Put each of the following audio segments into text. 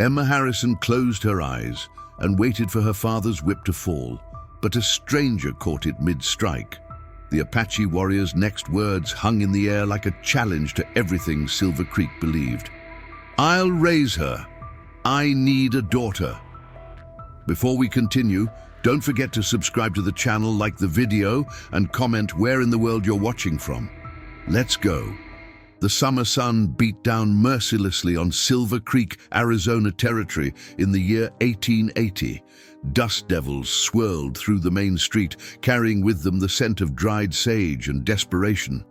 Emma Harrison closed her eyes and waited for her father's whip to fall, but a stranger caught it mid-strike. The Apache warrior's next words hung in the air like a challenge to everything Silver Creek believed. "I'll raise her. I need a daughter." Before we continue, don't forget to subscribe to the channel, like the video, and comment where in the world you're watching from. Let's go. The summer sun beat down mercilessly on Silver Creek, Arizona territory in the year 1880. Dust devils swirled through the main street, carrying with them the scent of dried sage and desperation.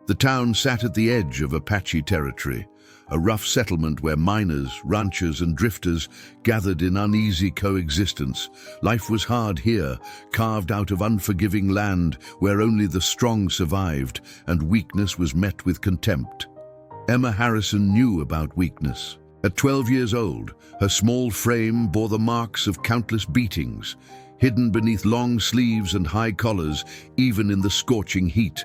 The town sat at the edge of Apache territory, a rough settlement where miners, ranchers, and drifters gathered in uneasy coexistence. Life was hard here, carved out of unforgiving land where only the strong survived, and weakness was met with contempt. Emma Harrison knew about weakness. At 12 years old, her small frame bore the marks of countless beatings, hidden beneath long sleeves and high collars, even in the scorching heat.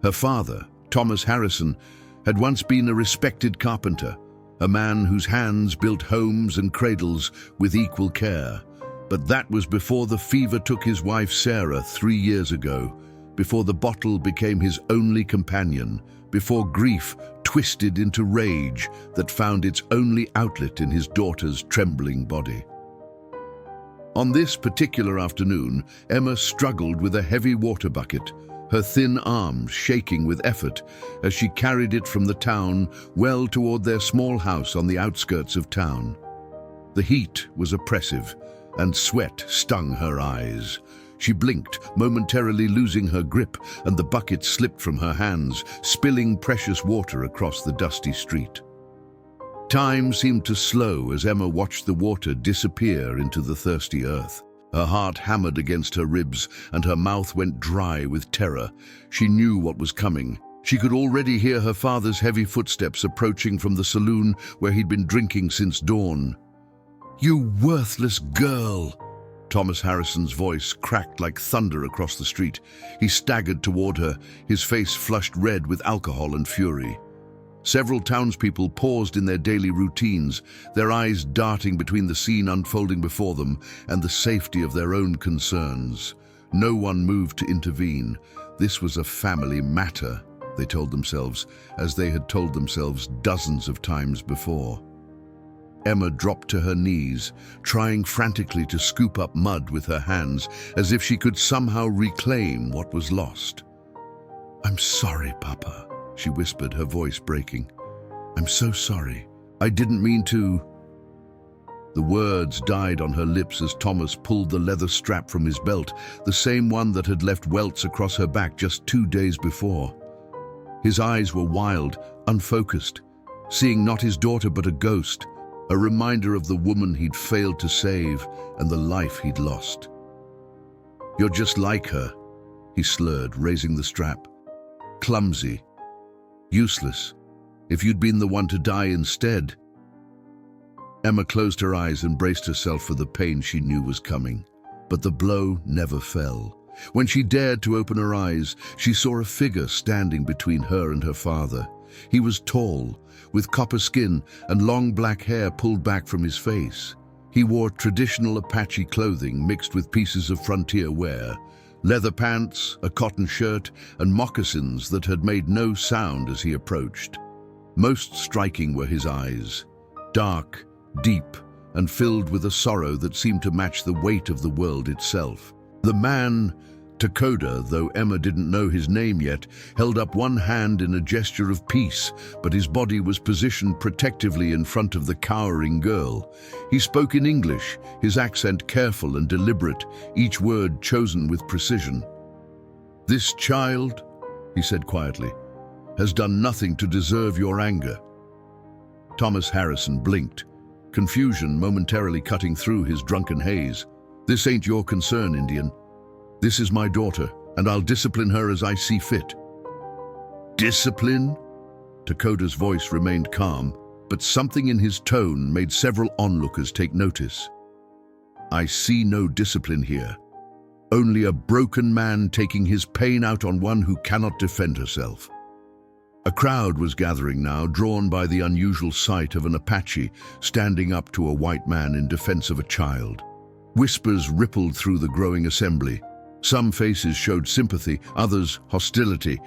Her father, Thomas Harrison, had once been a respected carpenter, a man whose hands built homes and cradles with equal care. But that was before the fever took his wife Sarah 3 years ago, before the bottle became his only companion, before grief twisted into rage that found its only outlet in his daughter's trembling body. On this particular afternoon, Emma struggled with a heavy water bucket, her thin arms shaking with effort as she carried it from the town well toward their small house on the outskirts of town. The heat was oppressive, and sweat stung her eyes. She blinked, momentarily losing her grip, and the bucket slipped from her hands, spilling precious water across the dusty street. Time seemed to slow as Emma watched the water disappear into the thirsty earth. Her heart hammered against her ribs, and her mouth went dry with terror. She knew what was coming. She could already hear her father's heavy footsteps approaching from the saloon where he'd been drinking since dawn. "You worthless girl!" Thomas Harrison's voice cracked like thunder across the street. He staggered toward her, his face flushed red with alcohol and fury. Several townspeople paused in their daily routines, their eyes darting between the scene unfolding before them and the safety of their own concerns. No one moved to intervene. This was a family matter, they told themselves, as they had told themselves dozens of times before. Emma dropped to her knees, trying frantically to scoop up mud with her hands, as if she could somehow reclaim what was lost. "I'm sorry, Papa," she whispered, her voice breaking. "I'm so sorry. I didn't mean to..." The words died on her lips as Thomas pulled the leather strap from his belt, the same one that had left welts across her back just 2 days before. His eyes were wild, unfocused, seeing not his daughter but a ghost, a reminder of the woman he'd failed to save and the life he'd lost. "You're just like her," he slurred, raising the strap. "Clumsy. Useless. If you'd been the one to die instead." Emma closed her eyes and braced herself for the pain she knew was coming. But the blow never fell. When she dared to open her eyes, she saw a figure standing between her and her father. He was tall, with copper skin and long black hair pulled back from his face. He wore traditional Apache clothing mixed with pieces of frontier wear. Leather pants, a cotton shirt, and moccasins that had made no sound as he approached. Most striking were his eyes, dark, deep, and filled with a sorrow that seemed to match the weight of the world itself. The man, Takoda, though Emma didn't know his name yet, held up one hand in a gesture of peace, but his body was positioned protectively in front of the cowering girl. He spoke in English, his accent careful and deliberate, each word chosen with precision. "This child," he said quietly, "has done nothing to deserve your anger." Thomas Harrison blinked, confusion momentarily cutting through his drunken haze. "This ain't your concern, Indian. This is my daughter, and I'll discipline her as I see fit." "Discipline?" Takoda's voice remained calm, but something in his tone made several onlookers take notice. "I see no discipline here. Only a broken man taking his pain out on one who cannot defend herself." A crowd was gathering now, drawn by the unusual sight of an Apache standing up to a white man in defense of a child. Whispers rippled through the growing assembly. Some faces showed sympathy, others hostility,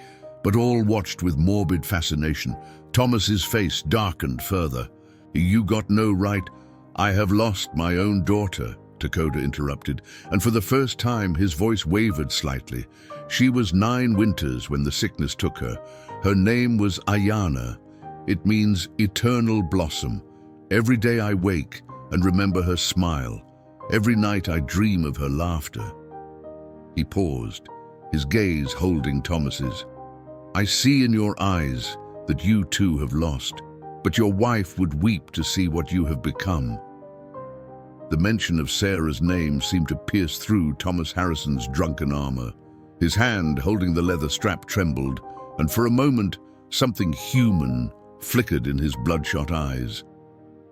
but all watched with morbid fascination. Thomas's face darkened further. "You got no right. I have lost my own daughter," Dakota interrupted, and for the first time his voice wavered slightly. She was 9 winters when the sickness took her. Her name was Ayana. It means eternal blossom. Every day I wake and remember her smile. Every night I dream of her laughter. He paused, his gaze holding Thomas's. "I see in your eyes that you too have lost, but your wife would weep to see what you have become." The mention of Sarah's name seemed to pierce through Thomas Harrison's drunken armor. His hand holding the leather strap trembled, and for a moment, something human flickered in his bloodshot eyes.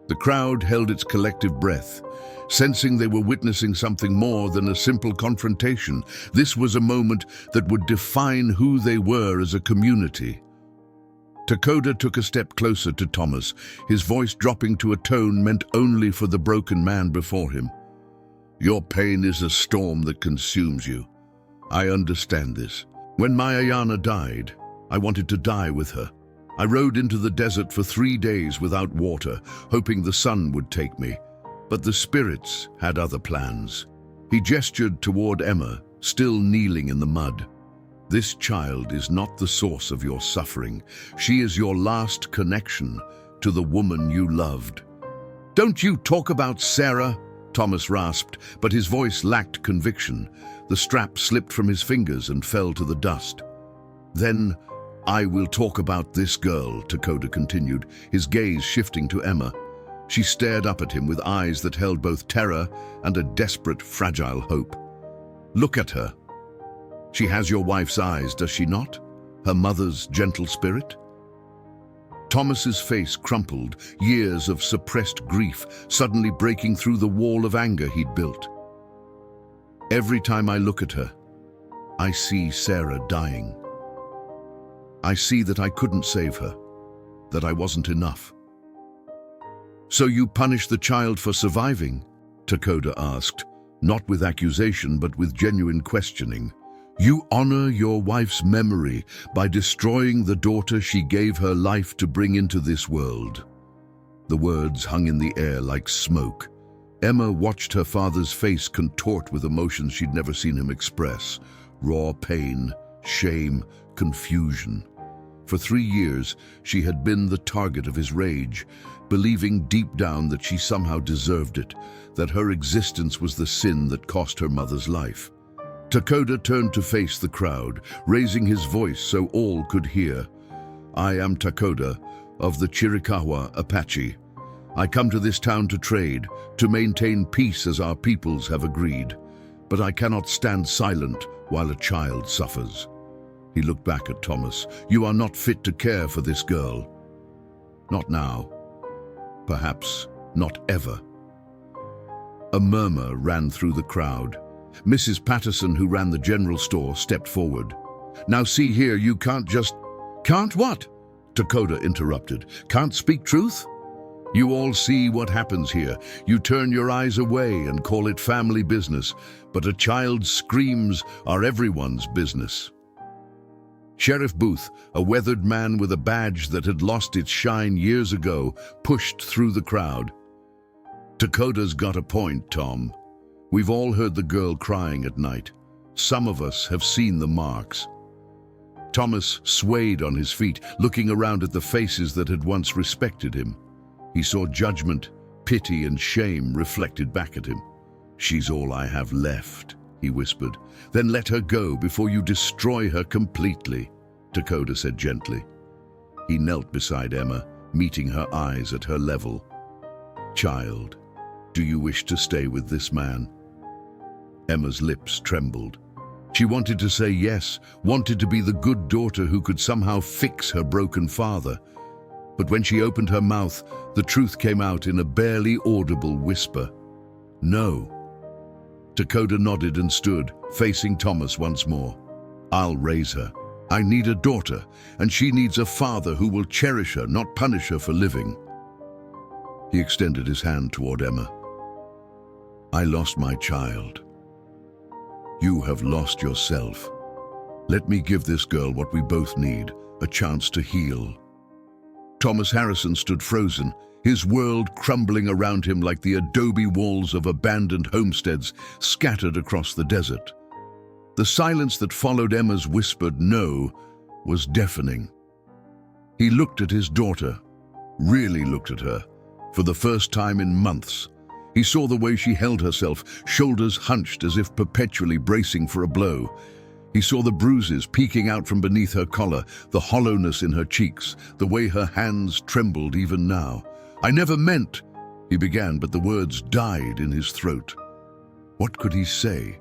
The crowd held its collective breath, sensing they were witnessing something more than a simple confrontation. This was a moment that would define who they were as a community. Dakota took a step closer to Thomas, his voice dropping to a tone meant only for the broken man before him. "Your pain is a storm that consumes you. I understand this. When my Ayana died, I wanted to die with her. I rode into the desert for 3 days without water, hoping the sun would take me. But the spirits had other plans." He gestured toward Emma, still kneeling in the mud. "This child is not the source of your suffering. She is your last connection to the woman you loved." "Don't you talk about Sarah," Thomas rasped, but his voice lacked conviction. The strap slipped from his fingers and fell to the dust. "Then I will talk about this girl," Dakota continued, his gaze shifting to Emma. She stared up at him with eyes that held both terror and a desperate, fragile hope. "Look at her. She has your wife's eyes, does she not? Her mother's gentle spirit?" Thomas's face crumpled, years of suppressed grief suddenly breaking through the wall of anger he'd built. "Every time I look at her, I see Sarah dying. I see that I couldn't save her, that I wasn't enough." "So you punish the child for surviving?" Dakota asked, not with accusation but with genuine questioning. "You honor your wife's memory by destroying the daughter she gave her life to bring into this world." The words hung in the air like smoke. Emma watched her father's face contort with emotions she'd never seen him express. Raw pain, shame, confusion. For 3 years, she had been the target of his rage, believing deep down that she somehow deserved it, that her existence was the sin that cost her mother's life. Dakota turned to face the crowd, raising his voice so all could hear. "I am Dakota, of the Chiricahua Apache. I come to this town to trade, to maintain peace as our peoples have agreed. But I cannot stand silent while a child suffers." He looked back at Thomas. "You are not fit to care for this girl. Not now. Perhaps not ever." A murmur ran through the crowd. Mrs. Patterson, who ran the general store, stepped forward. "Now see here, you can't just—" "Can't what?" Dakota interrupted. "Can't speak truth? You all see what happens here. You turn your eyes away and call it family business, but a child's screams are everyone's business." Sheriff Booth, a weathered man with a badge that had lost its shine years ago, pushed through the crowd. "Dakota's got a point, Tom. We've all heard the girl crying at night. Some of us have seen the marks." Thomas swayed on his feet, looking around at the faces that had once respected him. He saw judgment, pity, and shame reflected back at him. "She's all I have left," he whispered. "Then let her go before you destroy her completely," Dakota said gently. He knelt beside Emma, meeting her eyes at her level. "Child, do you wish to stay with this man?" Emma's lips trembled. She wanted to say yes, wanted to be the good daughter who could somehow fix her broken father. But when she opened her mouth, the truth came out in a barely audible whisper. "No." Dakota nodded and stood, facing Thomas once more. "I'll raise her. I need a daughter, and she needs a father who will cherish her, not punish her for living." He extended his hand toward Emma. "I lost my child. You have lost yourself. Let me give this girl what we both need, a chance to heal." Thomas Harrison stood frozen, his world crumbling around him like the adobe walls of abandoned homesteads scattered across the desert. The silence that followed Emma's whispered no was deafening. He looked at his daughter, really looked at her, for the first time in months. He saw the way she held herself, shoulders hunched as if perpetually bracing for a blow. He saw the bruises peeking out from beneath her collar, the hollowness in her cheeks, the way her hands trembled even now. "I never meant," he began, but the words died in his throat. What could he say?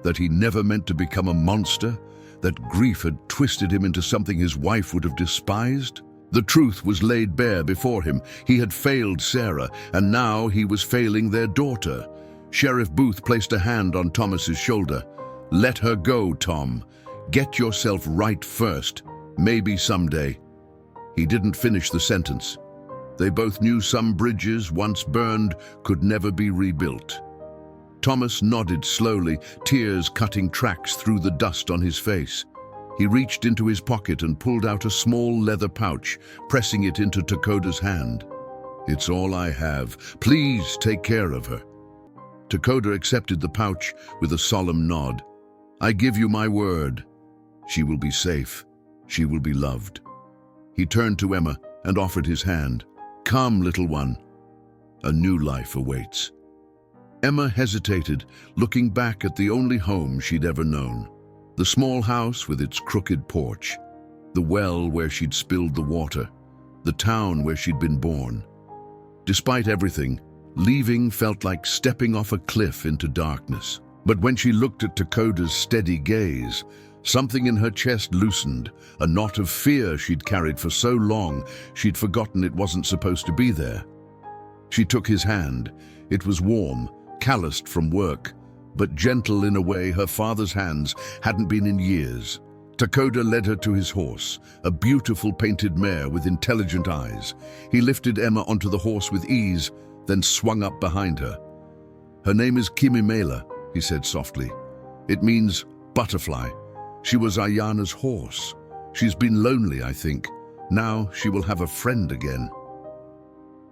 That he never meant to become a monster? That grief had twisted him into something his wife would have despised? The truth was laid bare before him. He had failed Sarah, and now he was failing their daughter. Sheriff Booth placed a hand on Thomas's shoulder. "Let her go, Tom. Get yourself right first. Maybe someday." He didn't finish the sentence. They both knew some bridges, once burned, could never be rebuilt. Thomas nodded slowly, tears cutting tracks through the dust on his face. He reached into his pocket and pulled out a small leather pouch, pressing it into Dakota's hand. "It's all I have. Please take care of her." Dakota accepted the pouch with a solemn nod. "I give you my word. She will be safe. She will be loved." He turned to Emma and offered his hand. "Come, little one. A new life awaits." Emma hesitated, looking back at the only home she'd ever known. The small house with its crooked porch, the well where she'd spilled the water, the town where she'd been born. Despite everything, leaving felt like stepping off a cliff into darkness. But when she looked at Dakota's steady gaze, something in her chest loosened, a knot of fear she'd carried for so long she'd forgotten it wasn't supposed to be there. She took his hand. It was warm, calloused from work, but gentle in a way her father's hands hadn't been in years. Dakota led her to his horse, a beautiful painted mare with intelligent eyes. He lifted Emma onto the horse with ease, then swung up behind her. "Her name is Kimimela," he said softly. "It means butterfly. She was Ayana's horse. She's been lonely, I think. Now she will have a friend again."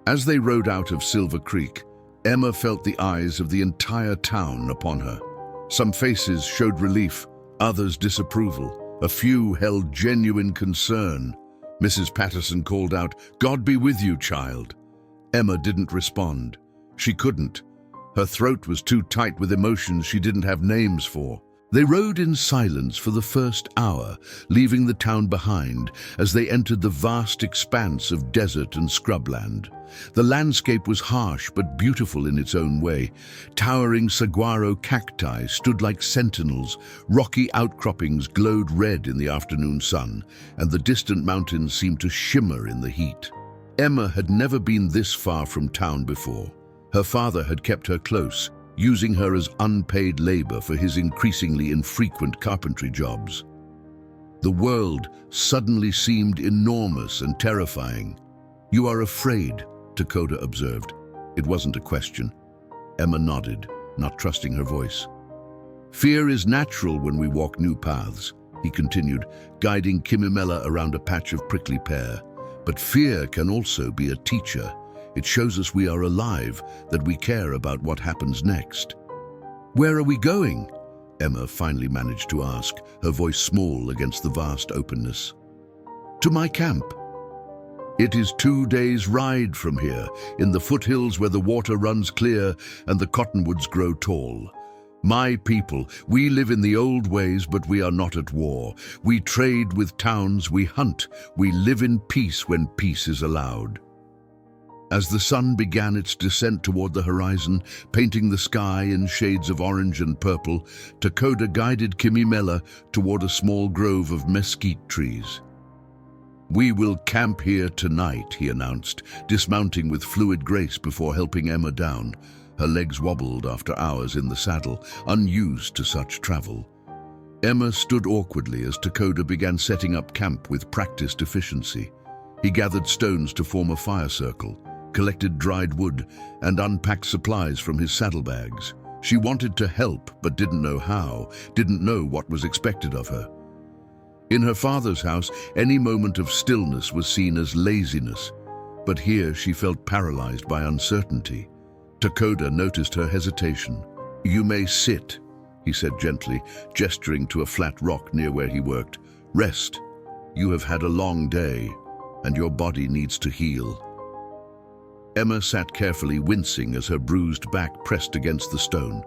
As they rode out of Silver Creek, Emma felt the eyes of the entire town upon her. Some faces showed relief, others disapproval. A few held genuine concern. Mrs. Patterson called out, "God be with you, child." Emma didn't respond. She couldn't. Her throat was too tight with emotions she didn't have names for. They rode in silence for the first hour, leaving the town behind as they entered the vast expanse of desert and scrubland. The landscape was harsh but beautiful in its own way. Towering saguaro cacti stood like sentinels, rocky outcroppings glowed red in the afternoon sun, and the distant mountains seemed to shimmer in the heat. Emma had never been this far from town before. Her father had kept her close, using her as unpaid labor for his increasingly infrequent carpentry jobs. The world suddenly seemed enormous and terrifying. "You are afraid," Dakota observed. It wasn't a question. Emma nodded, not trusting her voice. "Fear is natural when we walk new paths," he continued, guiding Kimimela around a patch of prickly pear. "But fear can also be a teacher. It shows us we are alive, that we care about what happens next." "Where are we going?" Emma finally managed to ask, her voice small against the vast openness. "To my camp. It is 2 days' ride from here, in the foothills where the water runs clear and the cottonwoods grow tall. My people, we live in the old ways, but we are not at war. We trade with towns, we hunt, we live in peace when peace is allowed." As the sun began its descent toward the horizon, painting the sky in shades of orange and purple, Dakota guided Kimimela toward a small grove of mesquite trees. "We will camp here tonight," he announced, dismounting with fluid grace before helping Emma down. Her legs wobbled after hours in the saddle, unused to such travel. Emma stood awkwardly as Takoda began setting up camp with practiced efficiency. He gathered stones to form a fire circle, collected dried wood, and unpacked supplies from his saddlebags. She wanted to help, but didn't know how, didn't know what was expected of her. In her father's house, any moment of stillness was seen as laziness, but here she felt paralyzed by uncertainty. Takoda noticed her hesitation. "You may sit," he said gently, gesturing to a flat rock near where he worked. "Rest. You have had a long day, and your body needs to heal." Emma sat carefully, wincing as her bruised back pressed against the stone.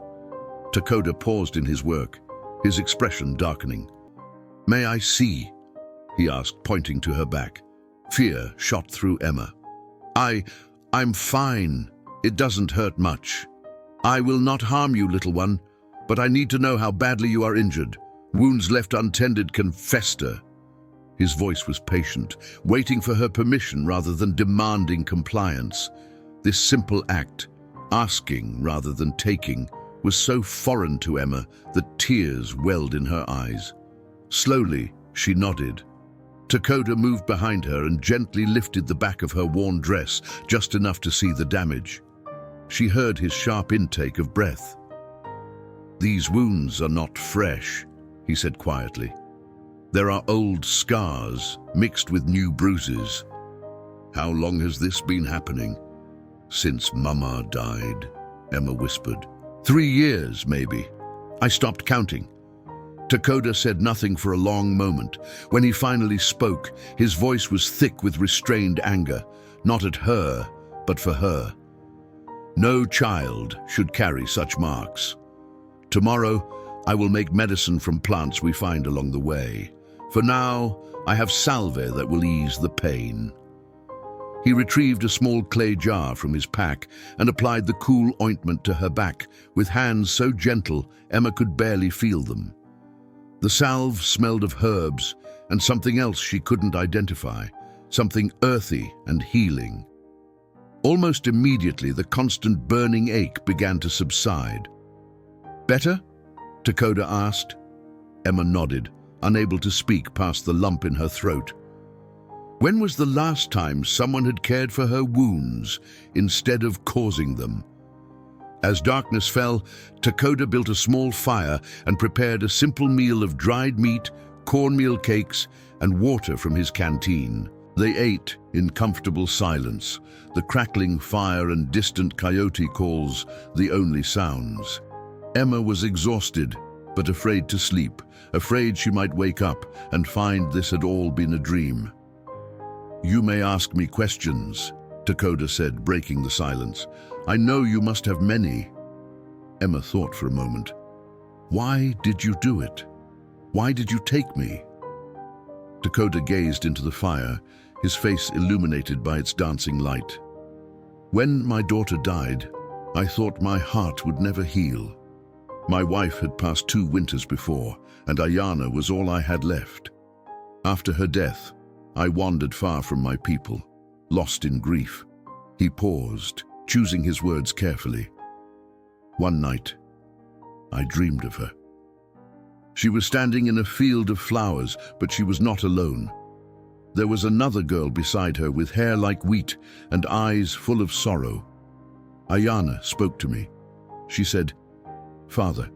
Takoda paused in his work, his expression darkening. "May I see?" he asked, pointing to her back. Fear shot through Emma. I'm fine. It doesn't hurt much. I will not harm you, little one, but I need to know how badly you are injured. Wounds left untended can fester." His voice was patient, waiting for her permission rather than demanding compliance. This simple act, asking rather than taking, was so foreign to Emma that tears welled in her eyes. Slowly, she nodded. Takoda moved behind her and gently lifted the back of her worn dress, just enough to see the damage. She heard his sharp intake of breath. "These wounds are not fresh," he said quietly. "There are old scars mixed with new bruises." "How long has this been happening?" "Since Mama died," Emma whispered. 3 years, maybe. I stopped counting." Takoda said nothing for a long moment. When he finally spoke, his voice was thick with restrained anger, not at her, but for her. "No child should carry such marks. Tomorrow, I will make medicine from plants we find along the way. For now, I have salve that will ease the pain." He retrieved a small clay jar from his pack and applied the cool ointment to her back, with hands so gentle Emma could barely feel them. The salve smelled of herbs and something else she couldn't identify, something earthy and healing. Almost immediately, the constant burning ache began to subside. "Better?" Takoda asked. Emma nodded, unable to speak past the lump in her throat. When was the last time someone had cared for her wounds instead of causing them? As darkness fell, Takoda built a small fire and prepared a simple meal of dried meat, cornmeal cakes, and water from his canteen. They ate in comfortable silence, the crackling fire and distant coyote calls the only sounds. Emma was exhausted, but afraid to sleep, afraid she might wake up and find this had all been a dream. "You may ask me questions," Takoda said, breaking the silence. "I know you must have many." Emma thought for a moment. "Why did you do it? Why did you take me?" Takoda gazed into the fire, his face illuminated by its dancing light. "When my daughter died, I thought my heart would never heal. My wife had passed 2 winters before, and Ayana was all I had left. After her death, I wandered far from my people, lost in grief." He paused, choosing his words carefully. "One night, I dreamed of her. She was standing in a field of flowers, but she was not alone. There was another girl beside her with hair like wheat and eyes full of sorrow. Ayana spoke to me. She said, 'Father,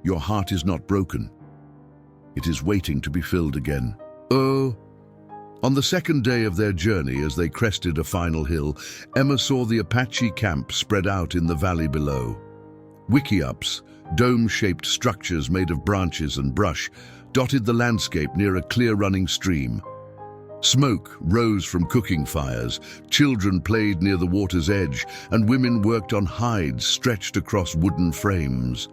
your heart is not broken. It is waiting to be filled again.'" "Oh." On the second day of their journey, as they crested a final hill, Emma saw the Apache camp spread out in the valley below. Wickiups, dome-shaped structures made of branches and brush, dotted the landscape near a clear-running stream. Smoke rose from cooking fires, children played near the water's edge, and women worked on hides stretched across wooden frames.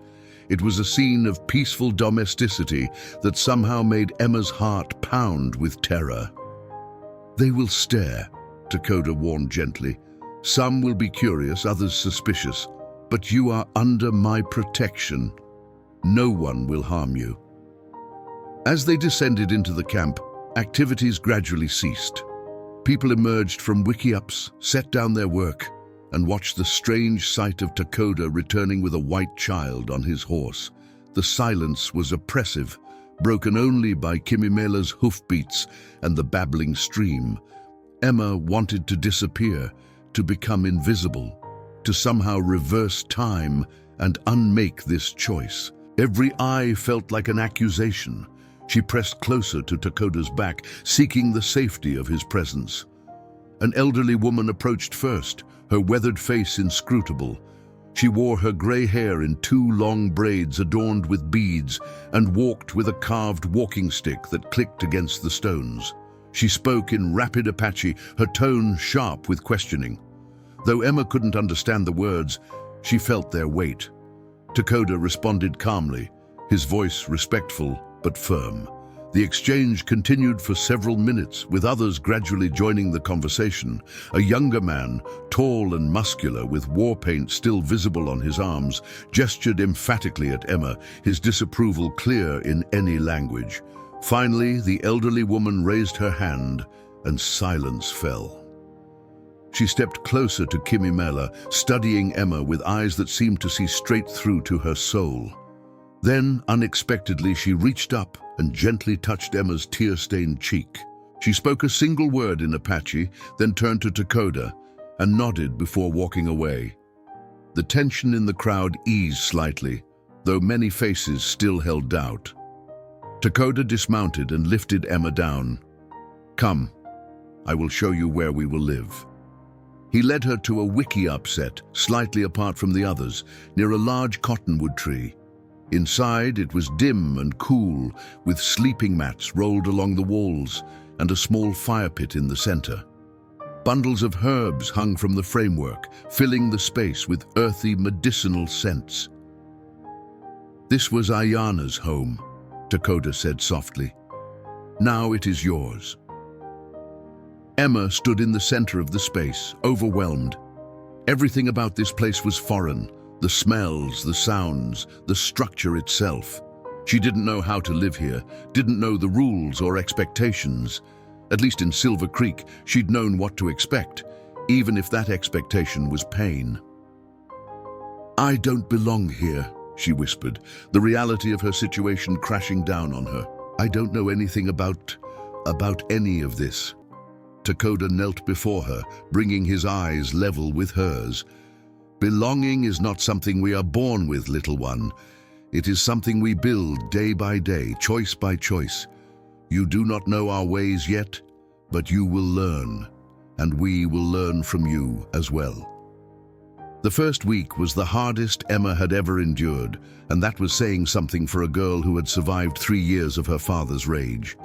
It was a scene of peaceful domesticity that somehow made Emma's heart pound with terror. "They will stare," Takoda warned gently. "Some will be curious, others suspicious. But you are under my protection. No one will harm you." As they descended into the camp, activities gradually ceased. People emerged from wickiups, set down their work, and watched the strange sight of Takoda returning with a white child on his horse. The silence was oppressive, broken only by Kimimela's hoofbeats and the babbling stream. Emma wanted to disappear, to become invisible, to somehow reverse time and unmake this choice. Every eye felt like an accusation. She pressed closer to Takoda's back, seeking the safety of his presence. An elderly woman approached first, her weathered face inscrutable. She wore her grey hair in 2 long braids adorned with beads and walked with a carved walking stick that clicked against the stones. She spoke in rapid Apache, her tone sharp with questioning. Though Emma couldn't understand the words, she felt their weight. Takoda responded calmly, his voice respectful but firm. The exchange continued for several minutes, with others gradually joining the conversation. A younger man, tall and muscular, with war paint still visible on his arms, gestured emphatically at Emma, his disapproval clear in any language. Finally, the elderly woman raised her hand, and silence fell. She stepped closer to Kimimela, studying Emma with eyes that seemed to see straight through to her soul. Then, unexpectedly, she reached up and gently touched Emma's tear-stained cheek. She spoke a single word in Apache, then turned to Takoda and nodded before walking away. The tension in the crowd eased slightly, though many faces still held doubt. Takoda dismounted and lifted Emma down. "Come, I will show you where we will live." He led her to a wiki upset, slightly apart from the others, near a large cottonwood tree. Inside, it was dim and cool, with sleeping mats rolled along the walls and a small fire pit in the center. Bundles of herbs hung from the framework, filling the space with earthy medicinal scents. "This was Ayana's home," Takoda said softly. "Now it is yours." Emma stood in the center of the space, overwhelmed. Everything about this place was foreign. The smells, the sounds, the structure itself. She didn't know how to live here, didn't know the rules or expectations. At least in Silver Creek, she'd known what to expect, even if that expectation was pain. "I don't belong here," she whispered, the reality of her situation crashing down on her. "I don't know anything about any of this." Takoda knelt before her, bringing his eyes level with hers. "Belonging is not something we are born with, little one. It is something we build day by day, choice by choice. You do not know our ways yet, but you will learn, and we will learn from you as well." The first week was the hardest Emma had ever endured, and that was saying something for a girl who had survived 3 years of her father's rage.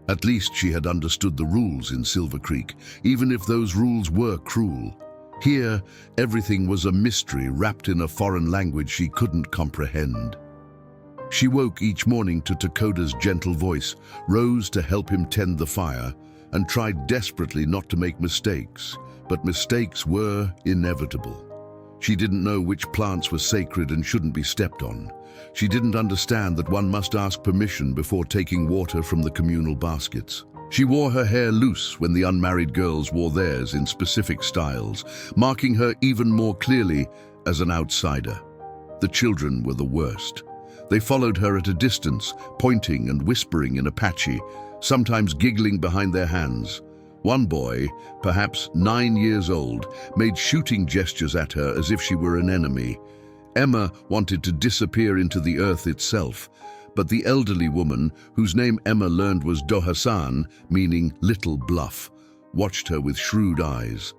At least she had understood the rules in Silver Creek, even if those rules were cruel. Here, everything was a mystery wrapped in a foreign language she couldn't comprehend. She woke each morning to Takoda's gentle voice, rose to help him tend the fire, and tried desperately not to make mistakes, but mistakes were inevitable. She didn't know which plants were sacred and shouldn't be stepped on. She didn't understand that one must ask permission before taking water from the communal baskets. She wore her hair loose when the unmarried girls wore theirs in specific styles, marking her even more clearly as an outsider. The children were the worst. They followed her at a distance, pointing and whispering in Apache, sometimes giggling behind their hands. One boy, perhaps 9 years old, made shooting gestures at her as if she were an enemy. Emma wanted to disappear into the earth itself, but the elderly woman, whose name Emma learned was Dohasan, meaning little bluff, watched her with shrewd eyes.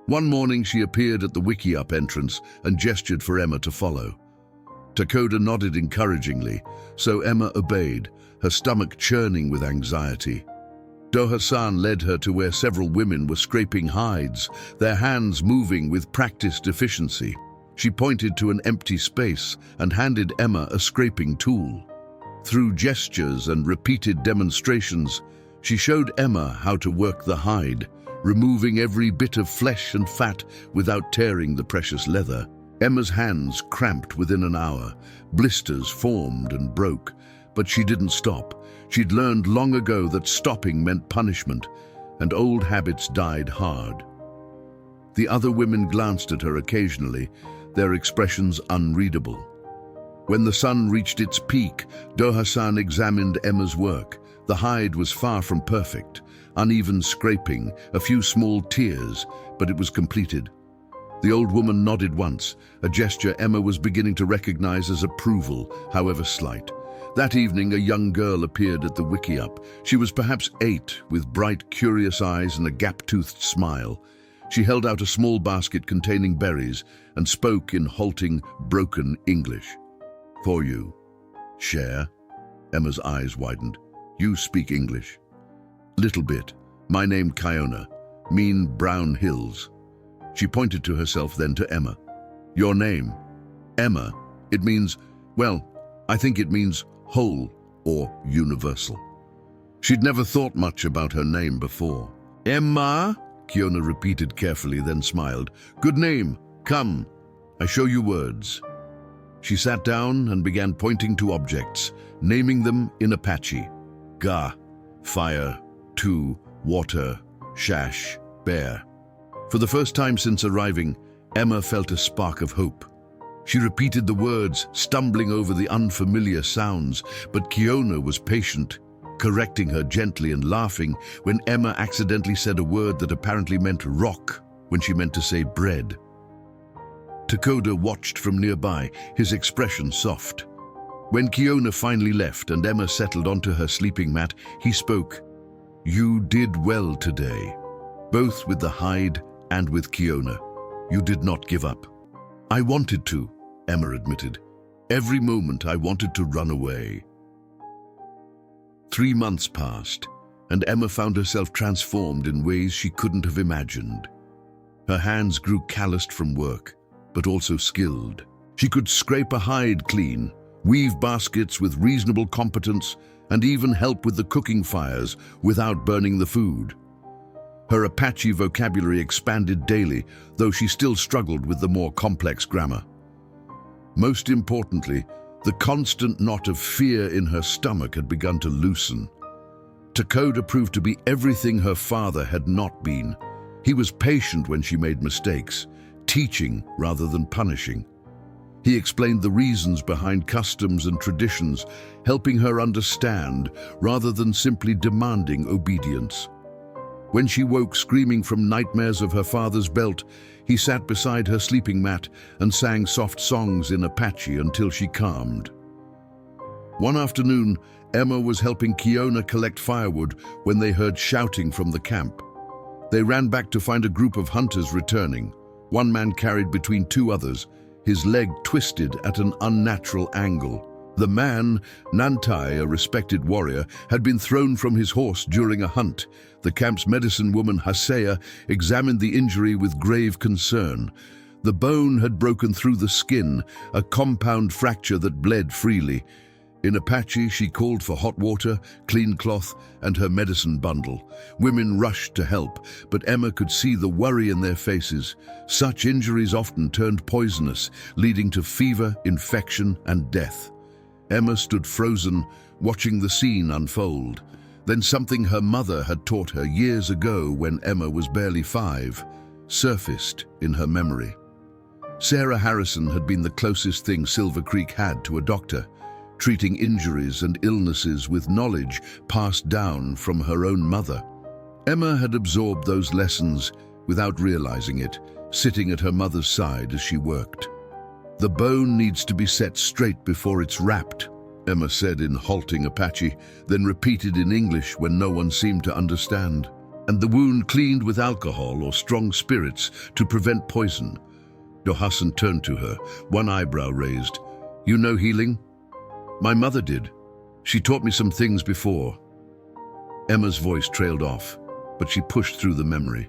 One morning she appeared at the wiki-up entrance and gestured for Emma to follow. Takoda nodded encouragingly, so Emma obeyed, her stomach churning with anxiety. Dohasan led her to where several women were scraping hides, their hands moving with practiced efficiency. She pointed to an empty space and handed Emma a scraping tool. Through gestures and repeated demonstrations, she showed Emma how to work the hide, removing every bit of flesh and fat without tearing the precious leather. Emma's hands cramped within an hour, blisters formed and broke, but she didn't stop. She'd learned long ago that stopping meant punishment, and old habits died hard. The other women glanced at her occasionally, their expressions unreadable. When the sun reached its peak, Dohasan examined Emma's work. The hide was far from perfect, uneven scraping, a few small tears, but it was completed. The old woman nodded once, a gesture Emma was beginning to recognize as approval, however slight. That evening, a young girl appeared at the wickiup. She was perhaps 8, with bright, curious eyes and a gap-toothed smile. She held out a small basket containing berries and spoke in halting, broken English. "For you. Share?" Emma's eyes widened. "You speak English?" "Little bit. My name Kiona. Mean brown hills." She pointed to herself, then to Emma. "Your name?" "Emma. It means, well, I think it means whole or universal." She'd never thought much about her name before. "Emma?" Kiona repeated carefully, then smiled. "Good name. Come, I show you words." She sat down and began pointing to objects, naming them in Apache. Ga, fire; tu, water; shash, bear. For the first time since arriving, Emma felt a spark of hope. She repeated the words, stumbling over the unfamiliar sounds, but Kiona was patient, correcting her gently and laughing when Emma accidentally said a word that apparently meant rock when she meant to say bread. Takoda watched from nearby, his expression soft. When Kiona finally left and Emma settled onto her sleeping mat, he spoke. "You did well today, both with the hide and with Kiona. You did not give up." "I wanted to," Emma admitted. "Every moment I wanted to run away." 3 months passed, and Emma found herself transformed in ways she couldn't have imagined. Her hands grew calloused from work, but also skilled. She could scrape a hide clean, weave baskets with reasonable competence, and even help with the cooking fires without burning the food. Her Apache vocabulary expanded daily, though she still struggled with the more complex grammar. Most importantly, the constant knot of fear in her stomach had begun to loosen. Takoda proved to be everything her father had not been. He was patient when she made mistakes, teaching rather than punishing. He explained the reasons behind customs and traditions, helping her understand rather than simply demanding obedience. When she woke screaming from nightmares of her father's belt, he sat beside her sleeping mat and sang soft songs in Apache until she calmed. One afternoon, Emma was helping Kiona collect firewood when they heard shouting from the camp. They ran back to find a group of hunters returning. One man carried between 2 others, his leg twisted at an unnatural angle. The man, Nantai, a respected warrior, had been thrown from his horse during a hunt. The camp's medicine woman, Hasea, examined the injury with grave concern. The bone had broken through the skin, a compound fracture that bled freely. In Apache, she called for hot water, clean cloth, and her medicine bundle. Women rushed to help, but Emma could see the worry in their faces. Such injuries often turned poisonous, leading to fever, infection, and death. Emma stood frozen, watching the scene unfold. Then something her mother had taught her years ago when Emma was barely 5, surfaced in her memory. Sarah Harrison had been the closest thing Silver Creek had to a doctor, treating injuries and illnesses with knowledge passed down from her own mother. Emma had absorbed those lessons without realizing it, sitting at her mother's side as she worked. "The bone needs to be set straight before it's wrapped," Emma said in halting Apache, then repeated in English when no one seemed to understand. "And the wound cleaned with alcohol or strong spirits to prevent poison." Dohasan turned to her, one eyebrow raised. "You know healing?" "My mother did. She taught me some things before." Emma's voice trailed off, but she pushed through the memory.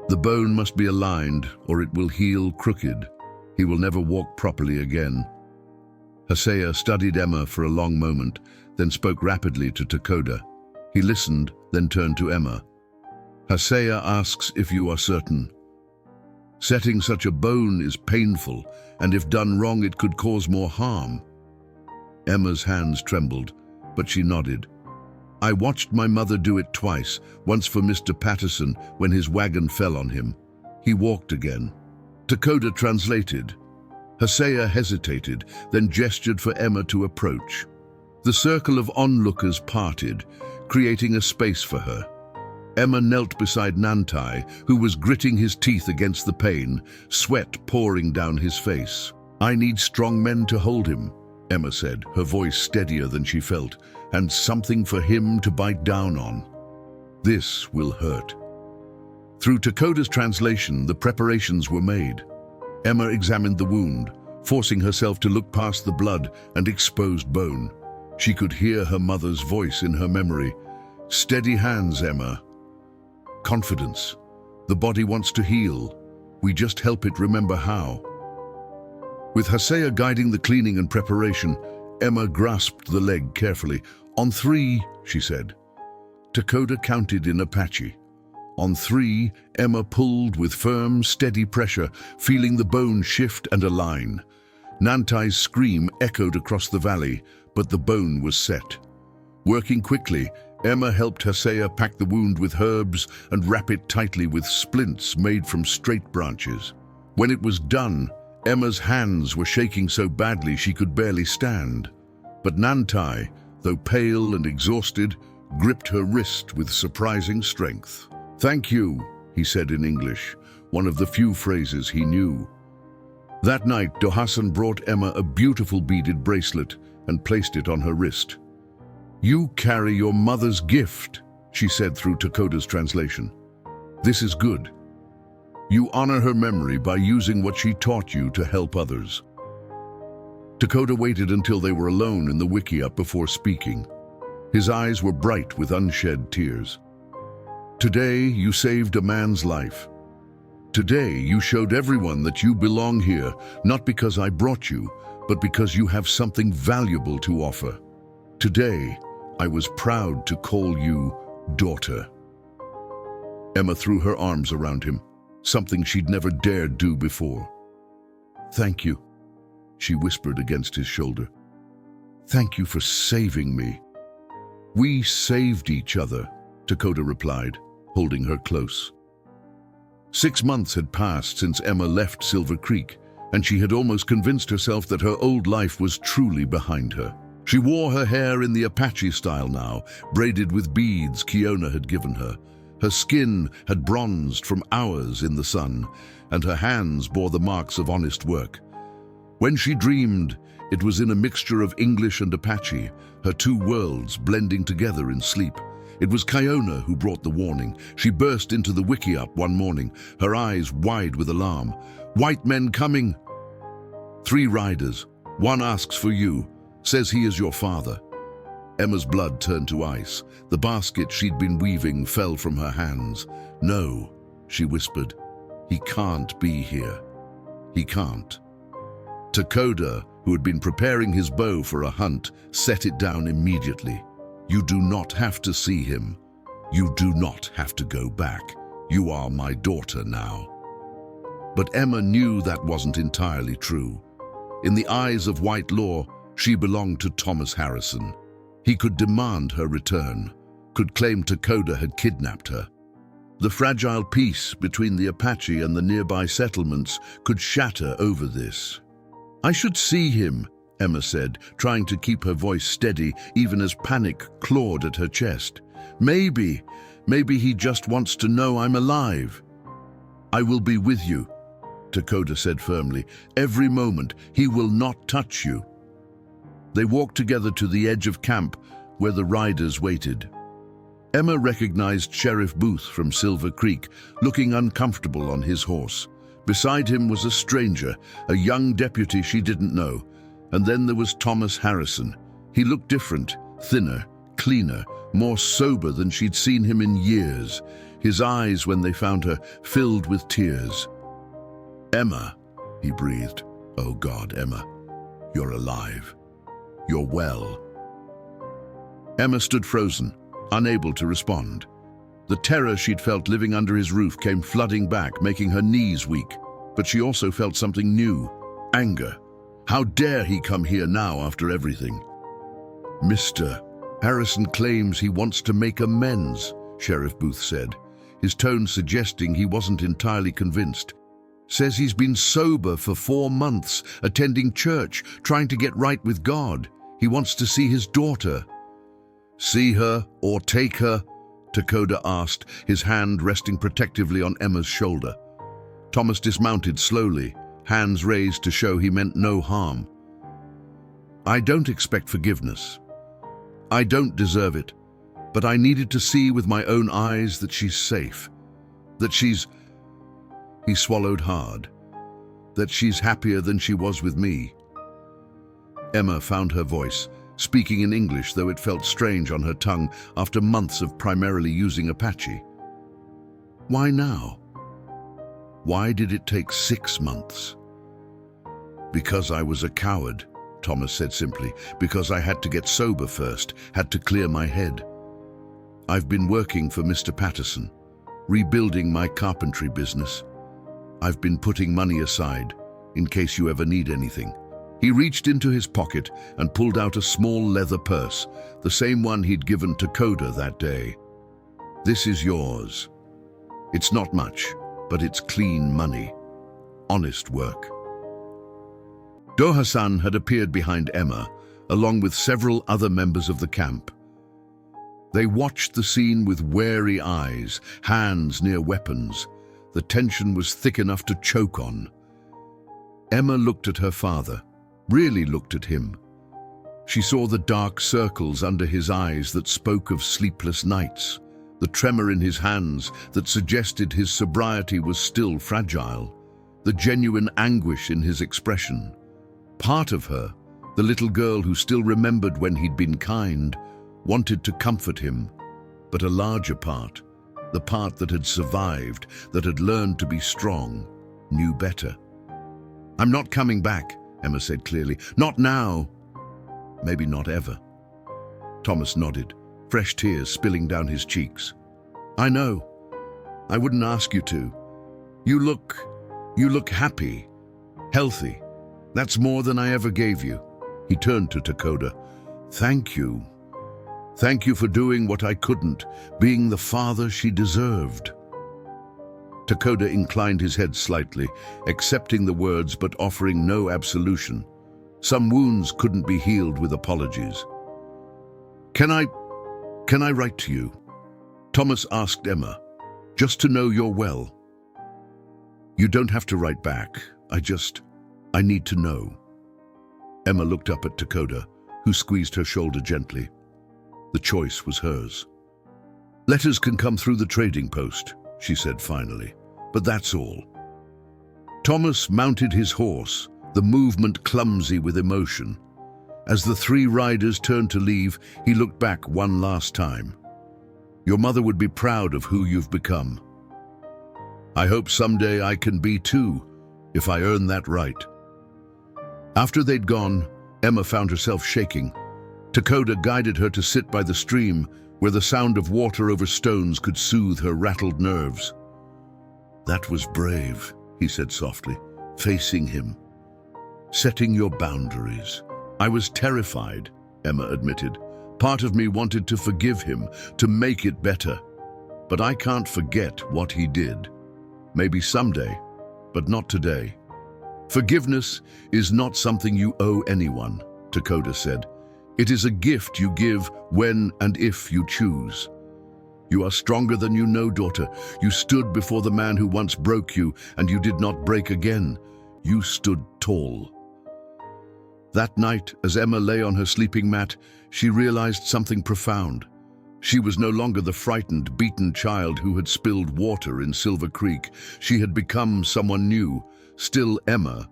"The bone must be aligned or it will heal crooked. He will never walk properly again." Hasea studied Emma for a long moment, then spoke rapidly to Takoda. He listened, then turned to Emma. "Hasea asks if you are certain. Setting such a bone is painful, and if done wrong it could cause more harm." Emma's hands trembled, but she nodded. "I watched my mother do it twice, once for Mr. Patterson when his wagon fell on him. He walked again." Takoda translated. Hosea hesitated, then gestured for Emma to approach. The circle of onlookers parted, creating a space for her. Emma knelt beside Nantai, who was gritting his teeth against the pain, sweat pouring down his face. "I need strong men to hold him," Emma said, her voice steadier than she felt, "and something for him to bite down on. This will hurt." Through Takoda's translation, the preparations were made. Emma examined the wound, forcing herself to look past the blood and exposed bone. She could hear her mother's voice in her memory. "Steady hands, Emma. Confidence. The body wants to heal. We just help it remember how." With Hosea guiding the cleaning and preparation, Emma grasped the leg carefully. "On 3, she said. Takoda counted in Apache. On 3, Emma pulled with firm, steady pressure, feeling the bone shift and align. Nantai's scream echoed across the valley, but the bone was set. Working quickly, Emma helped Hosea pack the wound with herbs and wrap it tightly with splints made from straight branches. When it was done, Emma's hands were shaking so badly she could barely stand. But Nantai, though pale and exhausted, gripped her wrist with surprising strength. "Thank you," he said in English, one of the few phrases he knew. That night, Dohasan brought Emma a beautiful beaded bracelet and placed it on her wrist. "You carry your mother's gift," she said through Takoda's translation. "This is good. You honor her memory by using what she taught you to help others." Takoda waited until they were alone in the wickiup before speaking. His eyes were bright with unshed tears. "Today you saved a man's life. Today you showed everyone that you belong here, not because I brought you, but because you have something valuable to offer. Today I was proud to call you daughter." Emma threw her arms around him, something she'd never dared do before. "Thank you," she whispered against his shoulder. "Thank you for saving me." "We saved each other," Takoda replied, holding her close. 6 months had passed since Emma left Silver Creek, and she had almost convinced herself that her old life was truly behind her. She wore her hair in the Apache style now, braided with beads Kiona had given her. Her skin had bronzed from hours in the sun, and her hands bore the marks of honest work. When she dreamed, it was in a mixture of English and Apache, her two worlds blending together in sleep. It was Kiona who brought the warning. She burst into the wickiup one morning, her eyes wide with alarm. "White men coming!" "3 riders. One asks for you, says he is your father." Emma's blood turned to ice. The basket she'd been weaving fell from her hands. "No," she whispered. "He can't be here. He can't." Takoda, who had been preparing his bow for a hunt, set it down immediately. "You do not have to see him. You do not have to go back. You are my daughter now." But Emma knew that wasn't entirely true. In the eyes of white law, she belonged to Thomas Harrison. He could demand her return, could claim Takoda had kidnapped her. The fragile peace between the Apache and the nearby settlements could shatter over this. "I should see him," Emma said, trying to keep her voice steady even as panic clawed at her chest. Maybe he just wants to know I'm alive." "I will be with you," Takoda said firmly. "Every moment. He will not touch you." They walked together to the edge of camp where the riders waited. Emma recognized Sheriff Booth from Silver Creek, looking uncomfortable on his horse. Beside him was a stranger, a young deputy she didn't know. And then there was Thomas Harrison. He looked different, thinner, cleaner, more sober than she'd seen him in years. His eyes, when they found her, filled with tears. "Emma," he breathed. "Oh God, Emma, you're alive. You're well." Emma stood frozen, unable to respond. The terror she'd felt living under his roof came flooding back, making her knees weak. But she also felt something new, anger. How dare he come here now after everything? "Mr. Harrison claims he wants to make amends," Sheriff Booth said, his tone suggesting he wasn't entirely convinced. Says he's been sober for 4 months, attending church, trying to get right with God. He wants to see his daughter. See her or take her? Takoda asked, his hand resting protectively on Emma's shoulder. Thomas dismounted slowly, hands raised to show he meant no harm. I don't expect forgiveness. I don't deserve it, but I needed to see with my own eyes that she's safe, that she's... He swallowed hard. That she's happier than she was with me. Emma found her voice, speaking in English, though it felt strange on her tongue after months of primarily using Apache. Why now? Why did it take 6 months? Because I was a coward, Thomas said simply. Because I had to get sober first, had to clear my head. I've been working for Mr. Patterson, rebuilding my carpentry business. I've been putting money aside, in case you ever need anything. He reached into his pocket and pulled out a small leather purse, the same one he'd given to Takoda that day. This is yours. It's not much, but it's clean money. Honest work. Dohasan had appeared behind Emma, along with several other members of the camp. They watched the scene with wary eyes, hands near weapons. The tension was thick enough to choke on. Emma looked at her father, really looked at him. She saw the dark circles under his eyes that spoke of sleepless nights, the tremor in his hands that suggested his sobriety was still fragile, the genuine anguish in his expression. Part of her, the little girl who still remembered when he'd been kind, wanted to comfort him, but a larger part, the part that had survived, that had learned to be strong, knew better. I'm not coming back, Emma said clearly. Not now. Maybe not ever. Thomas nodded, fresh tears spilling down his cheeks. I know. I wouldn't ask you to. You look happy, healthy. That's more than I ever gave you. He turned to Takoda. Thank you. Thank you for doing what I couldn't, being the father she deserved. Takoda inclined his head slightly, accepting the words but offering no absolution. Some wounds couldn't be healed with apologies. Can I write to you? Thomas asked Emma, just to know you're well. You don't have to write back. I need to know. Emma looked up at Takoda, who squeezed her shoulder gently. The choice was hers. Letters can come through the trading post, she said finally, but that's all. Thomas mounted his horse, the movement clumsy with emotion. As the 3 riders turned to leave, he looked back one last time. Your mother would be proud of who you've become. I hope someday I can be too, if I earn that right. After they'd gone, Emma found herself shaking. Takoda guided her to sit by the stream, where the sound of water over stones could soothe her rattled nerves. That was brave, he said softly, facing him. Setting your boundaries. I was terrified, Emma admitted. Part of me wanted to forgive him, to make it better. But I can't forget what he did. Maybe someday, but not today. Forgiveness is not something you owe anyone, Takoda said. It is a gift you give when and if you choose. You are stronger than you know, daughter. You stood before the man who once broke you, and you did not break again. You stood tall. That night, as Emma lay on her sleeping mat, she realized something profound. She was no longer the frightened, beaten child who had spilled water in Silver Creek. She had become someone new, still Emma,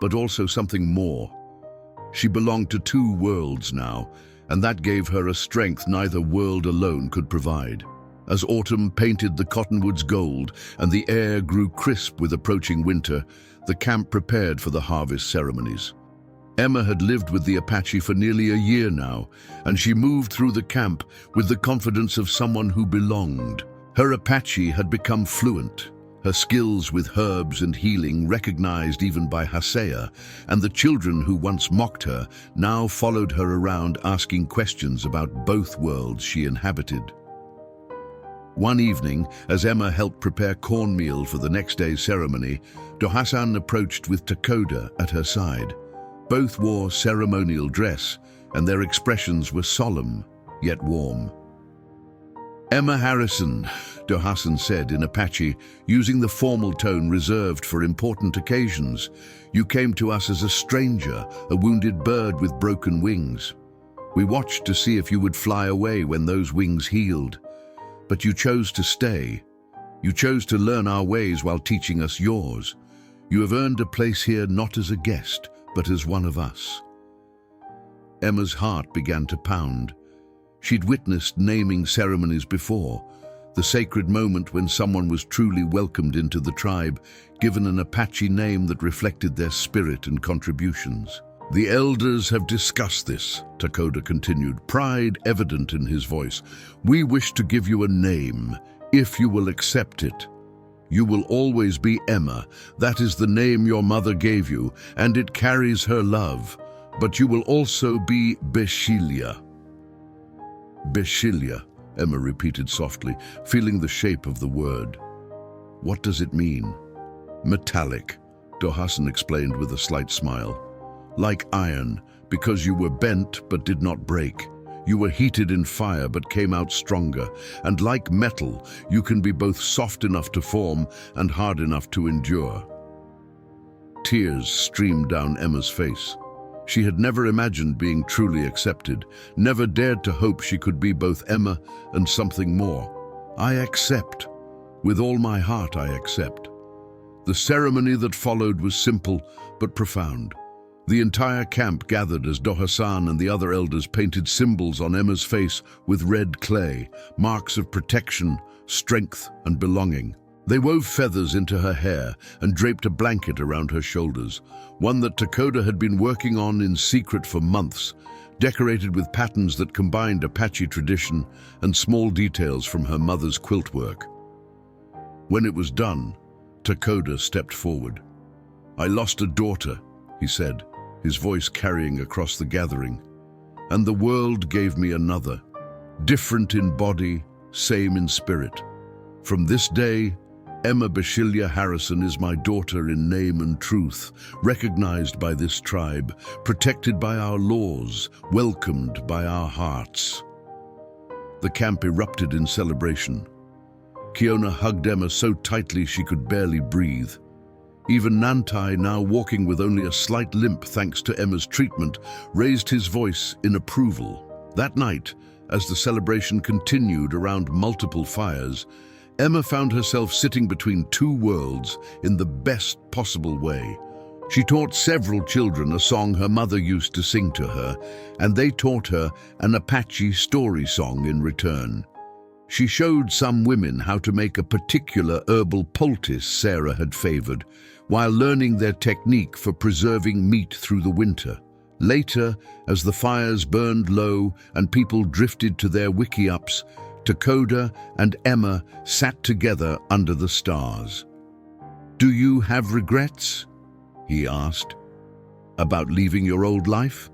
but also something more. She belonged to 2 worlds now, and that gave her a strength neither world alone could provide. As autumn painted the cottonwoods gold and the air grew crisp with approaching winter, the camp prepared for the harvest ceremonies. Emma had lived with the Apache for nearly a year now, and she moved through the camp with the confidence of someone who belonged. Her Apache had become fluent, her skills with herbs and healing recognized even by Hasea, and the children who once mocked her now followed her around asking questions about both worlds she inhabited. One evening, as Emma helped prepare cornmeal for the next day's ceremony, Dohasan approached with Takoda at her side. Both wore ceremonial dress, and their expressions were solemn, yet warm. "Emma Harrison," Dohasan said in Apache, using the formal tone reserved for important occasions, "you came to us as a stranger, a wounded bird with broken wings. We watched to see if you would fly away when those wings healed. But you chose to stay. You chose to learn our ways while teaching us yours. You have earned a place here not as a guest, but as one of us." Emma's heart began to pound. She'd witnessed naming ceremonies before, the sacred moment when someone was truly welcomed into the tribe, given an Apache name that reflected their spirit and contributions. "The elders have discussed this," Takoda continued, pride evident in his voice. "We wish to give you a name, if you will accept it. You will always be Emma. That is the name your mother gave you, and it carries her love. But you will also be Beshilia." "Beshilia," Emma repeated softly, feeling the shape of the word. "What does it mean?" "Metallic," Dohasan explained with a slight smile. "Like iron, because you were bent but did not break. You were heated in fire but came out stronger. And like metal, you can be both soft enough to form and hard enough to endure." Tears streamed down Emma's face. She had never imagined being truly accepted, never dared to hope she could be both Emma and something more. "I accept. With all my heart I accept." The ceremony that followed was simple but profound. The entire camp gathered as Dohasan and the other elders painted symbols on Emma's face with red clay, marks of protection, strength, and belonging. They wove feathers into her hair and draped a blanket around her shoulders, one that Takoda had been working on in secret for months, decorated with patterns that combined Apache tradition and small details from her mother's quilt work. When it was done, Takoda stepped forward. "I lost a daughter," he said, his voice carrying across the gathering, "and the world gave me another, different in body, same in spirit. From this day, Emma Beshilia Harrison is my daughter in name and truth, recognized by this tribe, protected by our laws, welcomed by our hearts." The camp erupted in celebration. Kiona hugged Emma so tightly she could barely breathe. Even Nantai, now walking with only a slight limp thanks to Emma's treatment, raised his voice in approval. That night, as the celebration continued around multiple fires, Emma found herself sitting between two worlds in the best possible way. She taught several children a song her mother used to sing to her, and they taught her an Apache story song in return. She showed some women how to make a particular herbal poultice Sarah had favored, while learning their technique for preserving meat through the winter. Later, as the fires burned low and people drifted to their wiki-ups, Takoda and Emma sat together under the stars. "Do you have regrets?" he asked. "About leaving your old life?"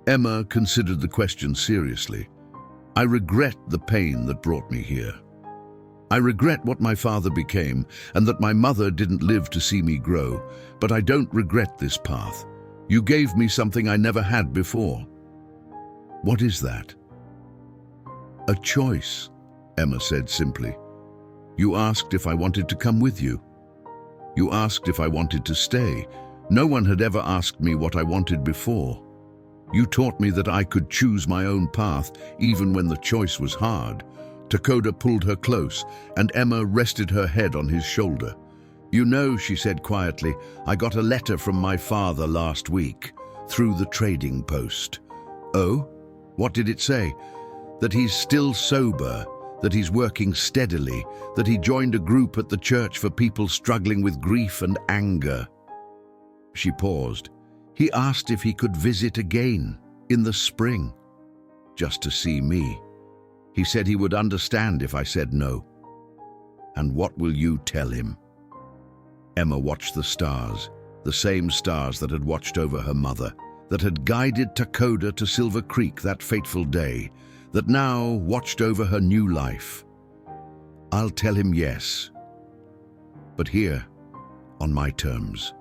Emma considered the question seriously. "I regret the pain that brought me here. I regret what my father became and that my mother didn't live to see me grow, but I don't regret this path. You gave me something I never had before." "What is that?" "A choice," Emma said simply. "You asked if I wanted to come with you. You asked if I wanted to stay. No one had ever asked me what I wanted before. You taught me that I could choose my own path, even when the choice was hard." Takoda pulled her close, and Emma rested her head on his shoulder. "You know," she said quietly, "I got a letter from my father last week, through the trading post." "Oh? What did it say?" "That he's still sober, that he's working steadily, that he joined a group at the church for people struggling with grief and anger." She paused. "He asked if he could visit again, in the spring, just to see me. He said he would understand if I said no." "And what will you tell him?" Emma watched the stars, the same stars that had watched over her mother, that had guided Takoda to Silver Creek that fateful day, that now watched over her new life. I'll tell him yes. But here, on my terms.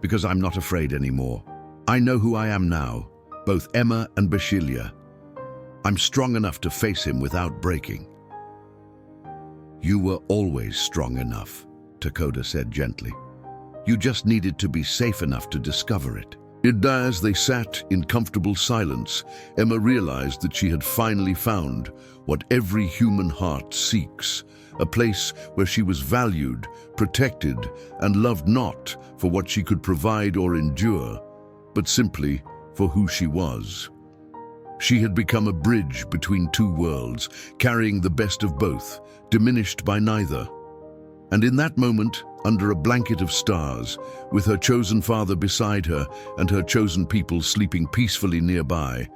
Because I'm not afraid anymore. I know who I am now, both Emma and Bashilia. I'm strong enough to face him without breaking. You were always strong enough, Takoda said gently. You just needed to be safe enough to discover it. As they sat in comfortable silence, Emma realized that she had finally found what every human heart seeks, a place where she was valued, protected, and loved not for what she could provide or endure, but simply for who she was. She had become a bridge between two worlds, carrying the best of both, diminished by neither. And in that moment, under a blanket of stars, with her chosen father beside her and her chosen people sleeping peacefully nearby,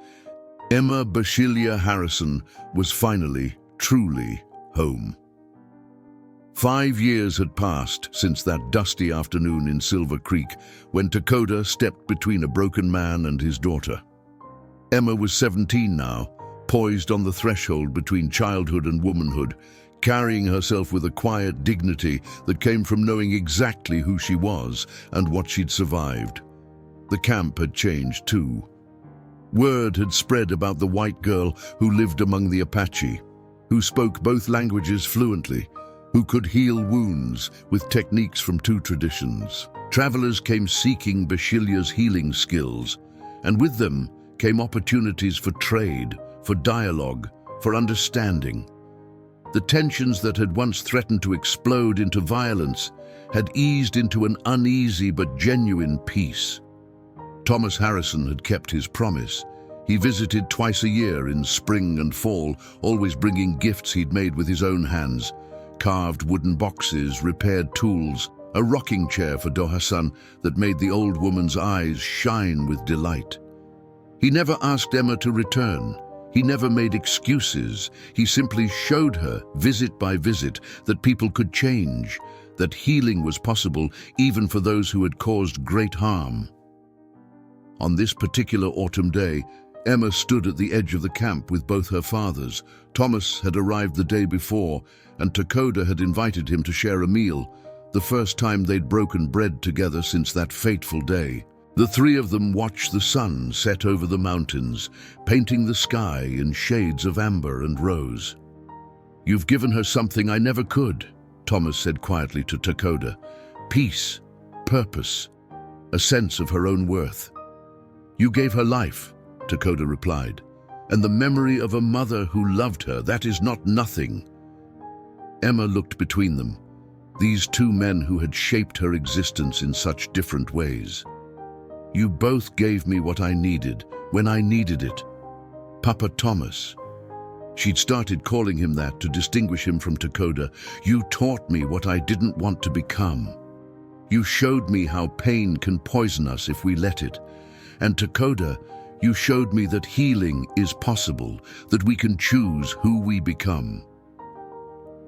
Emma Bashilia Harrison was finally, truly home. 5 years had passed since that dusty afternoon in Silver Creek when Takoda stepped between a broken man and his daughter. Emma was 17 now, poised on the threshold between childhood and womanhood, carrying herself with a quiet dignity that came from knowing exactly who she was and what she'd survived. The camp had changed too. Word had spread about the white girl who lived among the Apache, who spoke both languages fluently, who could heal wounds with techniques from two traditions. Travelers came seeking Bashilia's healing skills, and with them came opportunities for trade, for dialogue, for understanding. The tensions that had once threatened to explode into violence had eased into an uneasy but genuine peace. Thomas Harrison had kept his promise. He visited twice a year in spring and fall, always bringing gifts he'd made with his own hands. Carved wooden boxes, repaired tools, a rocking chair for Dohasan that made the old woman's eyes shine with delight. He never asked Emma to return. He never made excuses. He simply showed her, visit by visit, that people could change, that healing was possible even for those who had caused great harm. On this particular autumn day, Emma stood at the edge of the camp with both her fathers. Thomas had arrived the day before, and Takoda had invited him to share a meal, the first time they'd broken bread together since that fateful day. The three of them watched the sun set over the mountains, painting the sky in shades of amber and rose. "You've given her something I never could," Thomas said quietly to Takoda. "Peace, purpose, a sense of her own worth." "You gave her life," Takoda replied, "and the memory of a mother who loved her, that is not nothing." Emma looked between them, these two men who had shaped her existence in such different ways. "You both gave me what I needed, when I needed it. Papa Thomas." She'd started calling him that to distinguish him from Takoda. "You taught me what I didn't want to become. You showed me how pain can poison us if we let it. And Takoda, you showed me that healing is possible, that we can choose who we become."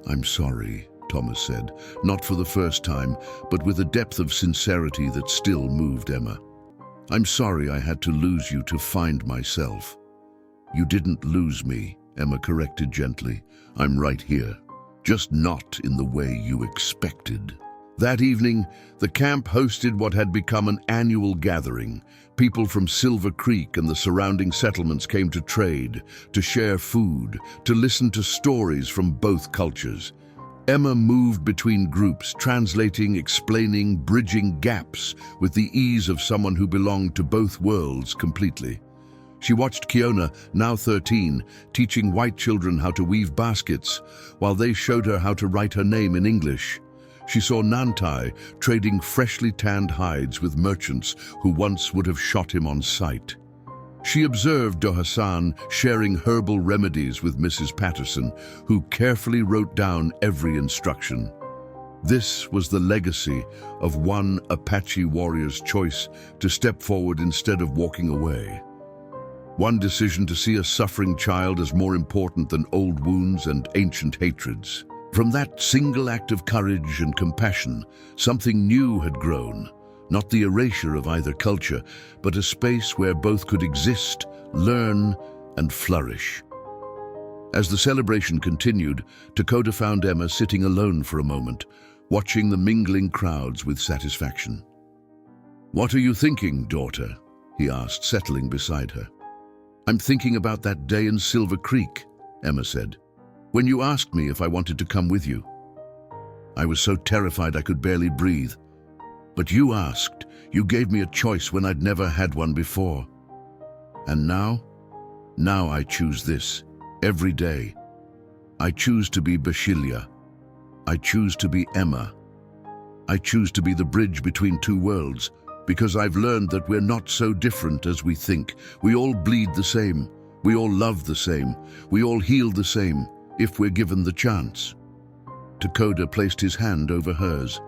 "I'm sorry," Thomas said, not for the first time, but with a depth of sincerity that still moved Emma. "I'm sorry I had to lose you to find myself." "You didn't lose me," Emma corrected gently. "I'm right here, just not in the way you expected." That evening, the camp hosted what had become an annual gathering. People from Silver Creek and the surrounding settlements came to trade, to share food, to listen to stories from both cultures. Emma moved between groups, translating, explaining, bridging gaps with the ease of someone who belonged to both worlds completely. She watched Kiona, now 13, teaching white children how to weave baskets, while they showed her how to write her name in English. She saw Nantai trading freshly tanned hides with merchants who once would have shot him on sight. She observed Dohasan sharing herbal remedies with Mrs. Patterson, who carefully wrote down every instruction. This was the legacy of one Apache warrior's choice to step forward instead of walking away. One decision to see a suffering child as more important than old wounds and ancient hatreds. From that single act of courage and compassion, something new had grown. Not the erasure of either culture, but a space where both could exist, learn, and flourish. As the celebration continued, Dakota found Emma sitting alone for a moment, watching the mingling crowds with satisfaction. "What are you thinking, daughter?" he asked, settling beside her. "I'm thinking about that day in Silver Creek," Emma said, "when you asked me if I wanted to come with you. I was so terrified I could barely breathe. But you asked. You gave me a choice when I'd never had one before. And now I choose this, every day. I choose to be Bashilia. I choose to be Emma. I choose to be the bridge between two worlds, because I've learned that we're not so different as we think. We all bleed the same. We all love the same. We all heal the same, if we're given the chance." Dakota placed his hand over hers.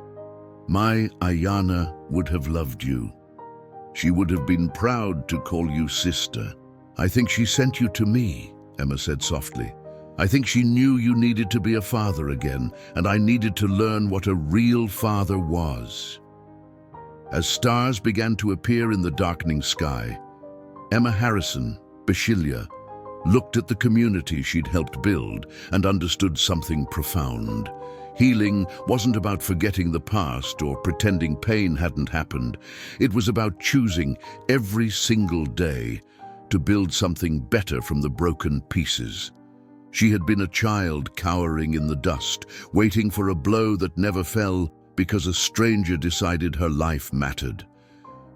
"My Ayana would have loved you. She would have been proud to call you sister. I think she sent you to me," Emma said softly. "I think she knew you needed to be a father again, and I needed to learn what a real father was." As stars began to appear in the darkening sky, Emma Harrison, Bashilia, looked at the community she'd helped build and understood something profound. Healing wasn't about forgetting the past or pretending pain hadn't happened. It was about choosing every single day to build something better from the broken pieces. She had been a child cowering in the dust, waiting for a blow that never fell because a stranger decided her life mattered.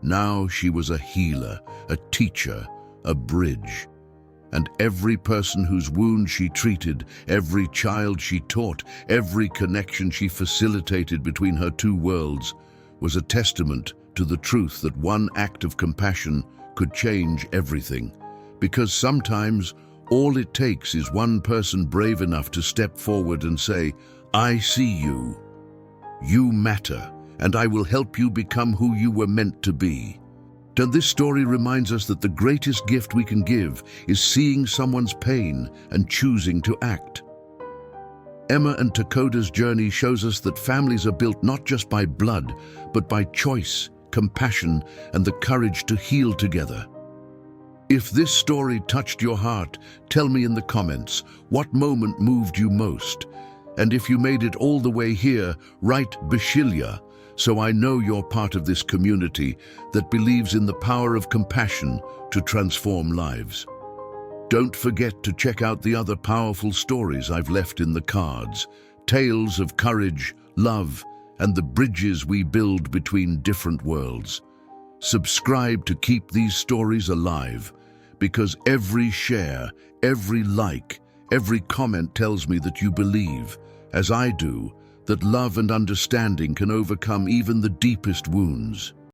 Now she was a healer, a teacher, a bridge. And every person whose wound she treated, every child she taught, every connection she facilitated between her two worlds was a testament to the truth that one act of compassion could change everything. Because sometimes all it takes is one person brave enough to step forward and say, "I see you. You matter, and I will help you become who you were meant to be." And this story reminds us that the greatest gift we can give is seeing someone's pain and choosing to act. Emma and Dakota's journey shows us that families are built not just by blood, but by choice, compassion, and the courage to heal together. If this story touched your heart, tell me in the comments, what moment moved you most? And if you made it all the way here, write Bashilia, so I know you're part of this community that believes in the power of compassion to transform lives. Don't forget to check out the other powerful stories I've left in the cards, tales of courage, love, and the bridges we build between different worlds. Subscribe to keep these stories alive, because every share, every like, every comment tells me that you believe, as I do, that love and understanding can overcome even the deepest wounds.